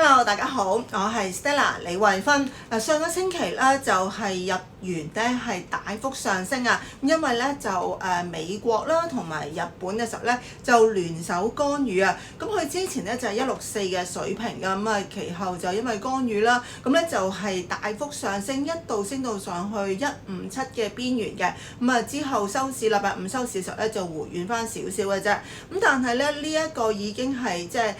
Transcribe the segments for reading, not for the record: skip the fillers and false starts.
Hello，大家好，我係 Stella 李慧芬。上個星期咧就係日元咧係大幅上升啊，因為咧就美國啦同埋日本嘅時候咧就聯手干預啊。咁佢之前咧就係164嘅水平㗎，咁其後就因為干預啦，咁咧就係大幅上升，一度升到上去157嘅邊緣嘅。之後收市禮拜五收市嘅時候咧就回軟翻少少嘅啫。咁但係咧呢一個已經係即係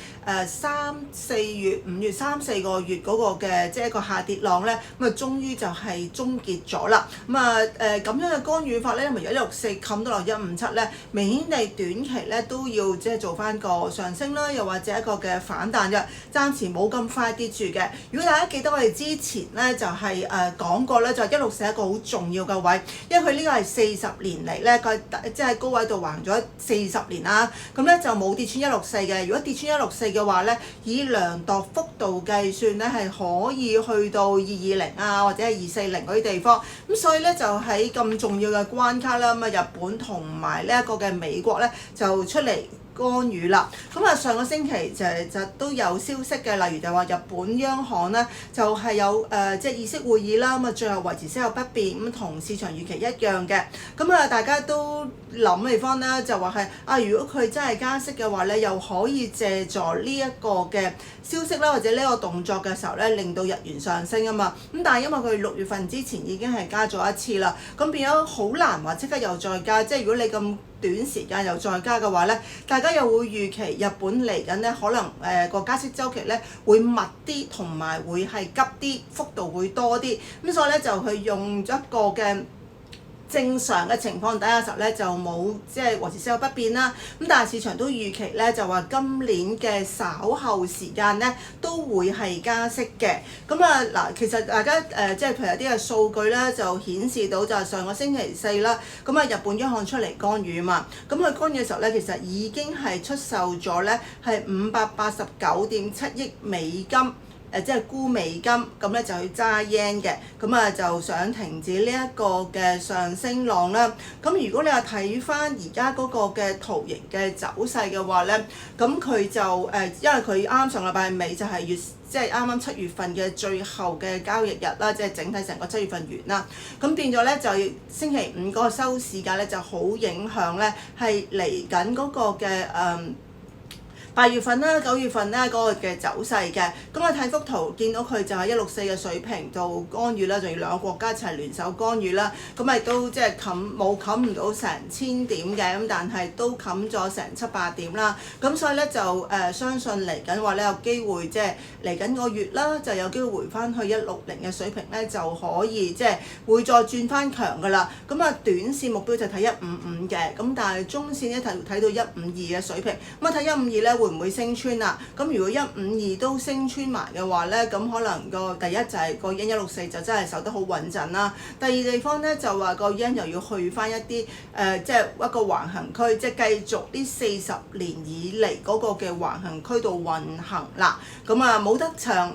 5月3、4個月嗰個嘅即係一個下跌浪咧，終於就係終結咗啦。咁樣嘅干預法咧，因為由164冚到落157咧，明顯地短期咧都要即係做翻個上升啦，又或者一個嘅反彈嘅，暫時冇咁快跌住嘅。如果大家記得我哋之前咧就係講過咧，就164係一個好重要嘅位，因為佢呢個係40年嚟咧佢即係高位度橫咗40年啦，咁咧就冇跌穿164嘅。如果跌穿164嘅話咧，以量度幅度計算咧係可以去到220啊，或者係240嗰啲地方。咁所以咧就喺咁重要嘅關卡啦，日本同埋呢一個嘅美國咧就出嚟干預啦。上個星期就都有消息嘅，例如就話日本央行咧就係有即係議息會議啦，最後維持息口不變，咁同市場預期一樣嘅。大家都諗嘅地方咧就話係如果佢真係加息嘅話咧，又可以借助呢一個嘅消息啦，或者呢個動作嘅時候咧，令到日元上升啊嘛。咁但係因為佢6月份之前已經係加咗一次啦，咁變咗好難話即刻又再加。即係如果你咁短時間又再加嘅話咧，大家又會預期日本嚟緊咧可能個加息週期咧會密啲，同埋會係急啲，幅度會多啲。咁所以咧就佢用咗一個嘅正常嘅情況底下嘅時候咧，就冇即係維持息口不變啦。咁但係市場都預期咧，就話今年嘅稍後時間咧都會係加息嘅。其實大家即係譬如有啲嘅數據咧，就顯示到就係上個星期四啦，日本央行出嚟干預啊嘛。佢干預嘅時候咧，其實已經係出售咗咧係589.7億美金。即係沽美金，咁咧就去揸 yen 嘅，就想停止呢一個嘅上升浪啦。咁如果你話睇翻而家嗰個嘅圖形嘅走勢嘅話咧，咁佢就因為佢啱上禮拜尾就係即係啱啱7月份嘅最後嘅交易日啦，即係整體成個7月份完啦。咁變咗咧就星期五嗰個收市價咧就好影響咧，係嚟緊嗰個嘅8月份啦、9月份啦嗰個嘅走勢嘅。我睇幅圖見到佢就係164嘅水平度干預啦，仲要兩個國家一齊聯手干預啦。亦都即係冇冚唔到成1000點嘅，但係都冚咗成700點啦。所以咧就相信嚟緊話咧有機會即係嚟緊個月啦，就有機會回翻去160嘅水平咧，就可以即係會再轉翻強噶啦。短線目標就睇155嘅，但係中線咧睇到152嘅水平。睇152咧會唔會升穿啊？如果152都升穿埋嘅話咧，咁可能個第一就係個 yen 164就真係守得好穩陣啦。第二地方咧就話個 yen 又要去翻一啲即係一個橫行區，即係繼續呢40年以嚟嗰個嘅橫行區度運行啦。冇得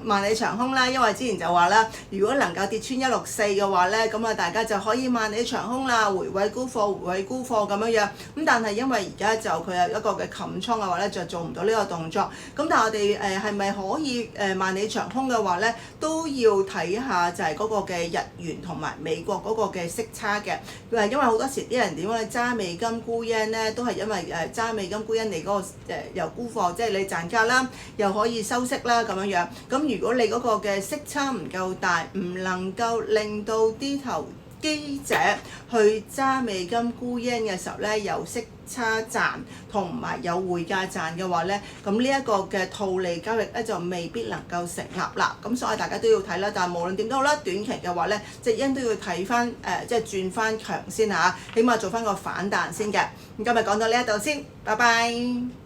萬里長空啦，因為之前就話啦，如果能夠跌穿164嘅話咧，大家就可以萬里長空啦，回位沽貨咁樣。但係因為而家就佢有一個嘅冚倉嘅話咧，就做唔到呢個動作。但係我哋係咪可以萬里長空嘅話咧，都要睇下就係嗰個嘅日元同埋美國嗰個嘅息差嘅。因為好多時啲人點樣揸美金沽 yen 咧，都係因為揸美金沽 yen 你嗰個又沽貨，即係你賺價啦，又可以收息啦咁樣。如果你嗰個嘅息差唔夠大，唔能夠令到啲投機者去揸美金沽 yen 嘅時候咧，有息差賺同埋有匯價賺嘅話咧，咁呢一個嘅套利交易咧就未必能夠成立啦。所以大家都要睇啦。但係無論點都好啦，短期嘅話咧，隻 yen 都要睇翻即係轉翻強先嚇，起碼做翻個反彈先嘅。咁今日講到呢一度先，拜拜。